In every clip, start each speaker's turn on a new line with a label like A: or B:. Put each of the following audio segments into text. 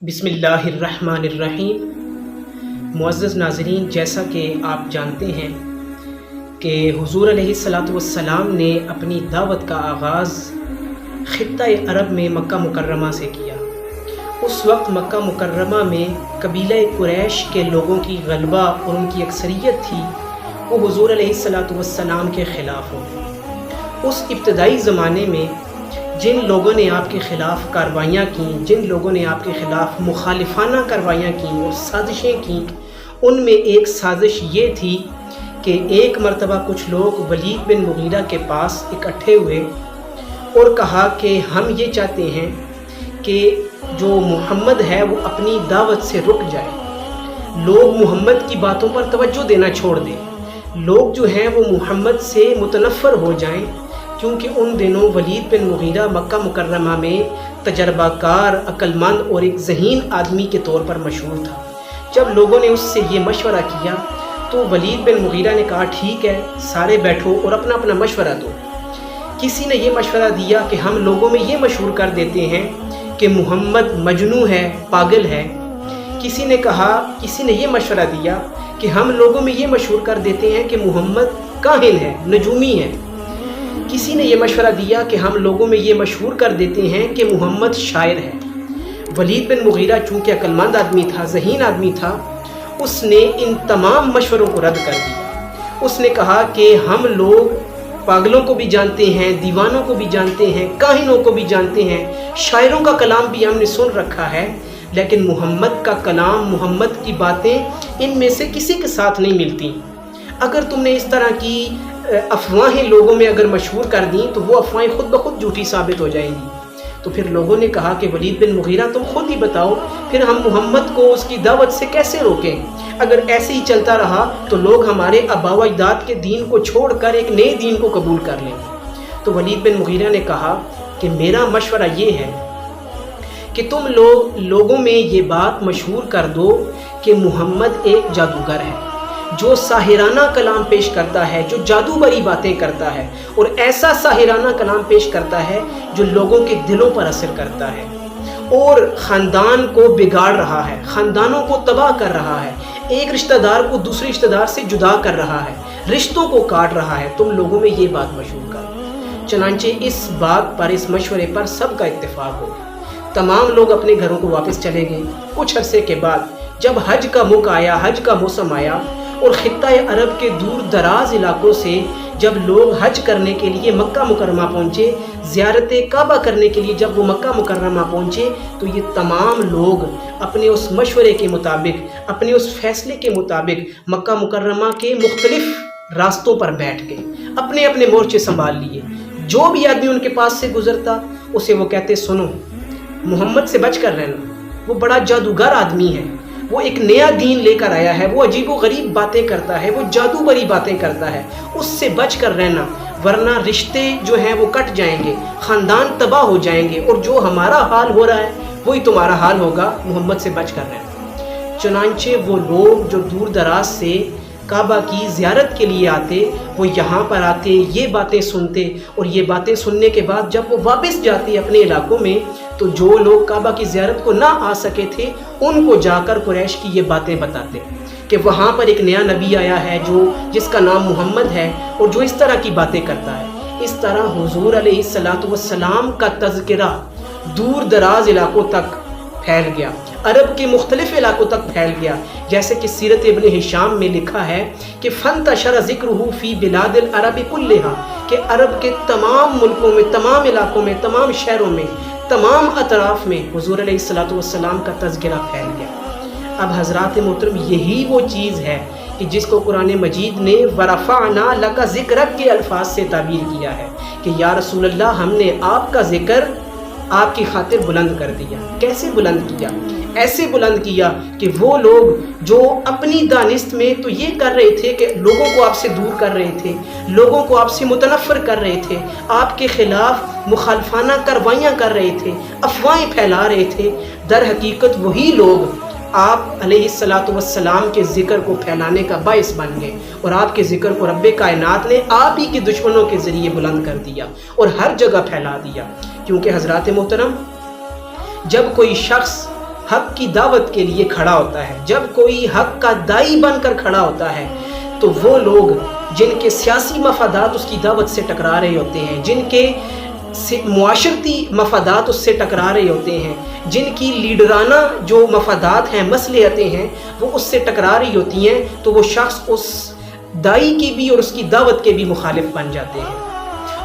A: بسم اللہ الرحمن الرحیم۔ معزز ناظرین، جیسا کہ آپ جانتے ہیں کہ حضور علیہ الصلاۃ والسلام نے اپنی دعوت کا آغاز خطہ عرب میں مکہ مکرمہ سے کیا۔ اس وقت مکہ مکرمہ میں قبیلہ قریش کے لوگوں کی غلبہ اور ان کی اکثریت تھی وہ حضور علیہ الصلاۃ والسلام کے خلاف ہو۔ اس ابتدائی زمانے میں جن لوگوں نے آپ کے خلاف کارروائیاں کیں، جن لوگوں نے آپ کے خلاف مخالفانہ کارروائیاں کیں اور سازشیں کیں، ان میں ایک سازش یہ تھی کہ ایک مرتبہ کچھ لوگ ولید بن مغیرہ کے پاس اکٹھے ہوئے اور کہا کہ ہم یہ چاہتے ہیں کہ جو محمد ہے وہ اپنی دعوت سے رک جائے، لوگ محمد کی باتوں پر توجہ دینا چھوڑ دیں، لوگ جو ہیں وہ محمد سے متنفر ہو جائیں، کیونکہ ان دنوں ولید بن مغیرہ مکہ مکرمہ میں تجربہ کار، عقل مند اور ایک ذہین آدمی کے طور پر مشہور تھا۔ جب لوگوں نے اس سے یہ مشورہ کیا تو ولید بن مغیرہ نے کہا ٹھیک ہے، سارے بیٹھو اور اپنا اپنا مشورہ دو۔ کسی نے یہ مشورہ دیا کہ ہم لوگوں میں یہ مشہور کر دیتے ہیں کہ محمد مجنون ہے، پاگل ہے۔ کسی نے یہ مشورہ دیا کہ ہم لوگوں میں یہ مشہور کر دیتے ہیں کہ محمد کاہن ہے، نجومی ہے۔ کسی نے یہ مشورہ دیا کہ ہم لوگوں میں یہ مشہور کر دیتے ہیں کہ محمد شاعر ہے۔ ولید بن مغیرہ چونکہ عقل مند آدمی تھا، ذہین آدمی تھا، اس نے ان تمام مشوروں کو رد کر دیا۔ اس نے کہا کہ ہم لوگ پاگلوں کو بھی جانتے ہیں، دیوانوں کو بھی جانتے ہیں، کاہنوں کو بھی جانتے ہیں، شاعروں کا کلام بھی ہم نے سن رکھا ہے، لیکن محمد کا کلام، محمد کی باتیں ان میں سے کسی کے ساتھ نہیں ملتی۔ اگر تم نے اس طرح کی افواہیں لوگوں میں اگر مشہور کر دیں تو وہ افواہیں خود بخود جھوٹی ثابت ہو جائیں گی۔ تو پھر لوگوں نے کہا کہ ولید بن مغیرہ تم خود ہی بتاؤ، پھر ہم محمد کو اس کی دعوت سے کیسے روکیں؟ اگر ایسے ہی چلتا رہا تو لوگ ہمارے آباء و اجداد کے دین کو چھوڑ کر ایک نئے دین کو قبول کر لیں۔ تو ولید بن مغیرہ نے کہا کہ میرا مشورہ یہ ہے کہ تم لوگوں میں یہ بات مشہور کر دو کہ محمد ایک جادوگر ہے جو ساحرانہ کلام پیش کرتا ہے، جو جادو بری باتیں کرتا ہے، اور ایسا ساحرانہ کلام پیش کرتا ہے جو لوگوں کے دلوں پر اثر کرتا ہے اور خاندان کو بگاڑ رہا ہے، خاندانوں کو تباہ کر رہا ہے، ایک رشتہ دار کو دوسرے رشتہ دار سے جدا کر رہا ہے، رشتوں کو کاٹ رہا ہے۔ تم لوگوں میں یہ بات مشہور کر۔ چنانچہ اس بات پر، اس مشورے پر سب کا اتفاق ہو گیا۔ تمام لوگ اپنے گھروں کو واپس چلے گئے۔ کچھ عرصے کے بعد جب حج کا موقع آیا، حج کا موسم آیا اور خطہ عرب کے دور دراز علاقوں سے جب لوگ حج کرنے کے لیے مکہ مکرمہ پہنچے، زیارت کعبہ کرنے کے لیے جب وہ مکہ مکرمہ پہنچے، تو یہ تمام لوگ اپنے اس مشورے کے مطابق، اپنے اس فیصلے کے مطابق مکہ مکرمہ کے مختلف راستوں پر بیٹھ گئے، اپنے اپنے مورچے سنبھال لیے۔ جو بھی آدمی ان کے پاس سے گزرتا اسے وہ کہتے سنو، محمد سے بچ کر رہنا، وہ بڑا جادوگر آدمی ہے، وہ ایک نیا دین لے کر آیا ہے، وہ عجیب و غریب باتیں کرتا ہے، وہ جادو بری باتیں کرتا ہے، اس سے بچ کر رہنا، ورنہ رشتے جو ہیں وہ کٹ جائیں گے، خاندان تباہ ہو جائیں گے، اور جو ہمارا حال ہو رہا ہے وہی تمہارا حال ہوگا، محمد سے بچ کر رہنا۔ چنانچہ وہ لوگ جو دور دراز سے کعبہ کی زیارت کے لیے آتے، وہ یہاں پر آتے، یہ باتیں سنتے، اور یہ باتیں سننے کے بعد جب وہ واپس جاتے اپنے علاقوں میں، تو جو لوگ کعبہ کی زیارت کو نہ آ سکے تھے ان کو جا کر قریش کی یہ باتیں بتاتے کہ وہاں پر ایک نیا نبی آیا ہے جس کا نام محمد ہے اور جو اس طرح کی باتیں کرتا ہے۔ اس طرح حضور علیہ الصلاۃ والسلام کا تذکرہ دور دراز علاقوں تک پھیل گیا، عرب کے مختلف علاقوں تک پھیل گیا، جیسے کہ سیرت ابن ہشام میں لکھا ہے کہ فانتشر ذکرہ فی بلاد العرب کلہا، کہ عرب کے تمام ملکوں میں، تمام علاقوں میں، تمام شہروں میں، تمام اطراف میں حضور علیہ الصلاۃ والسلام کا تذکرہ پھیل گیا۔ اب حضرات محترم، یہی وہ چیز ہے کہ جس کو قرآن مجید نے وَرَفَعْنَا لَكَ ذِكْرَكَ کے الفاظ سے تعبیر کیا ہے کہ یا رسول اللہ، ہم نے آپ کا ذکر آپ کی خاطر بلند کر دیا۔ کیسے بلند کیا؟ ایسے بلند کیا کہ وہ لوگ جو اپنی دانست میں تو یہ کر رہے تھے کہ لوگوں کو آپ سے دور کر رہے تھے، لوگوں کو آپ سے متنفر کر رہے تھے، آپ کے خلاف مخالفانہ کارروائیاں کر رہے تھے، افواہیں پھیلا رہے تھے، در حقیقت وہی لوگ آپ علیہ الصلاۃ والسلام کے ذکر کو پھیلانے کا باعث بن گئے، اور آپ کے ذکر کو رب کائنات نے آپ ہی کے دشمنوں کے ذریعے بلند کر دیا اور ہر جگہ پھیلا دیا۔ کیونکہ حضرات محترم، جب کوئی شخص حق کی دعوت کے لیے کھڑا ہوتا ہے، جب کوئی حق کا دائی بن کر کھڑا ہوتا ہے، تو وہ لوگ جن کے سیاسی مفادات اس کی دعوت سے ٹکرا رہے ہوتے ہیں، جن کے معاشرتی مفادات اس سے ٹکرا رہے ہوتے ہیں، جن کی لیڈرانہ جو مفادات ہیں، مصلحتیں ہیں، وہ اس سے ٹکرا رہی ہوتی ہیں، تو وہ شخص اس دائی کی بھی اور اس کی دعوت کے بھی مخالف بن جاتے ہیں،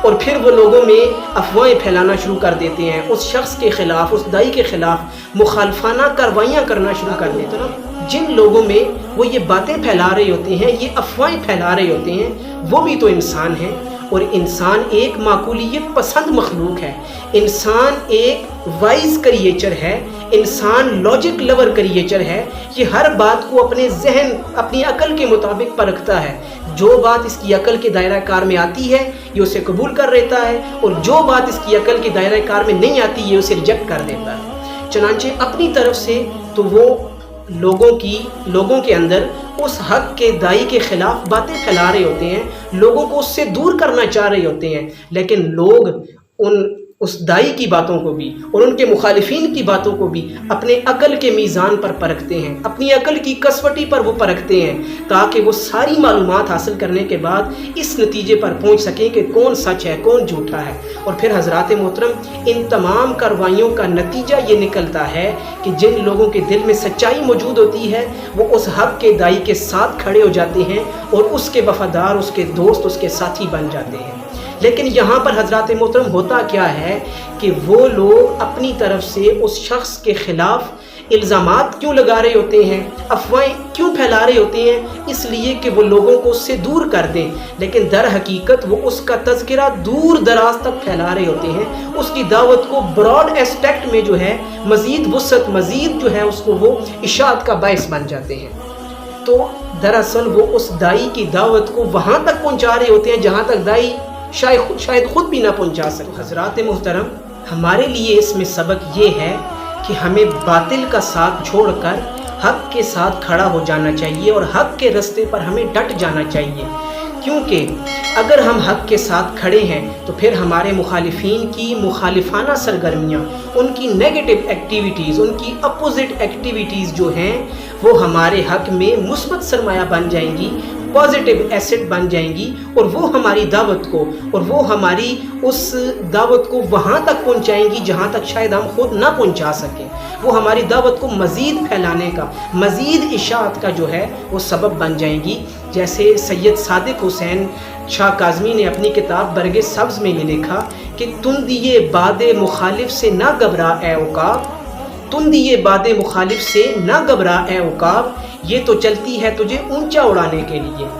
A: اور پھر وہ لوگوں میں افواہیں پھیلانا شروع کر دیتے ہیں، اس شخص کے خلاف، اس دائی کے خلاف مخالفانہ کارروائیاں کرنا شروع کر دیتے ہیں۔ جن لوگوں میں وہ یہ باتیں پھیلا رہے ہوتے ہیں، یہ افواہیں پھیلا رہے ہوتے ہیں، وہ بھی تو انسان ہیں، اور انسان ایک معقولیت پسند مخلوق ہے، انسان ایک وائز کریچر ہے، انسان لاجک لور کریچر ہے، یہ ہر بات کو اپنے ذہن، اپنی عقل کے مطابق پرکھتا ہے، جو بات اس کی عقل کے دائرہ کار میں آتی ہے یہ اسے قبول کر لیتا ہے، اور جو بات اس کی عقل کے دائرہ کار میں نہیں آتی یہ اسے ریجیکٹ کر دیتا ہے۔ چنانچہ اپنی طرف سے تو وہ لوگوں کے اندر اس حق کے دائی کے خلاف باتیں پھیلا رہے ہوتے ہیں، لوگوں کو اس سے دور کرنا چاہ رہے ہوتے ہیں، لیکن لوگ اس دائی کی باتوں کو بھی اور ان کے مخالفین کی باتوں کو بھی اپنے عقل کے میزان پر پرکھتے ہیں، اپنی عقل کی کسوٹی پر وہ پرکھتے ہیں، تاکہ وہ ساری معلومات حاصل کرنے کے بعد اس نتیجے پر پہنچ سکیں کہ کون سچ ہے، کون جھوٹا ہے۔ اور پھر حضرات محترم، ان تمام کارروائیوں کا نتیجہ یہ نکلتا ہے کہ جن لوگوں کے دل میں سچائی موجود ہوتی ہے وہ اس حق کے دائی کے ساتھ کھڑے ہو جاتے ہیں اور اس کے وفادار، اس کے دوست، اس کے ساتھی بن جاتے ہیں۔ لیکن یہاں پر حضرات محترم ہوتا کیا ہے کہ وہ لوگ اپنی طرف سے اس شخص کے خلاف الزامات کیوں لگا رہے ہوتے ہیں، افواہیں کیوں پھیلا رہے ہوتے ہیں؟ اس لیے کہ وہ لوگوں کو اس سے دور کر دیں، لیکن در حقیقت وہ اس کا تذکرہ دور دراز تک پھیلا رہے ہوتے ہیں، اس کی دعوت کو براڈ اسپیکٹ میں جو ہے مزید وسعت، مزید جو ہے اس کو وہ اشاعت کا باعث بن جاتے ہیں۔ تو دراصل وہ اس دائی کی دعوت کو وہاں تک پہنچا رہے ہوتے ہیں جہاں تک دائی شاید خود بھی نہ پہنچا سکے۔ حضرات محترم، ہمارے لیے اس میں سبق یہ ہے کہ ہمیں باطل کا ساتھ چھوڑ کر حق کے ساتھ کھڑا ہو جانا چاہیے اور حق کے رستے پر ہمیں ڈٹ جانا چاہیے، کیونکہ اگر ہم حق کے ساتھ کھڑے ہیں تو پھر ہمارے مخالفین کی مخالفانہ سرگرمیاں، ان کی نیگیٹو ایکٹیویٹیز، ان کی اپوزٹ ایکٹیویٹیز جو ہیں وہ ہمارے حق میں مثبت سرمایہ بن جائیں گی، پازیٹیو ایسٹ بن جائیں گی، اور وہ ہماری دعوت کو اور وہ ہماری اس دعوت کو وہاں تک پہنچائیں گی جہاں تک شاید ہم خود نہ پہنچا سکیں، وہ ہماری دعوت کو مزید پھیلانے کا، مزید اشاعت کا جو ہے وہ سبب بن جائیں گی۔ جیسے سید صادق حسین شاہ کاظمی نے اپنی کتاب برگ سبز میں یہ لکھا کہ تم دیے باد مخالف سے نہ گھبرا اے عقاب، تم دیے باد مخالف سے نہ گھبرا اے عقاب، یہ تو چلتی ہے تجھے اونچا اڑانے کے لیے۔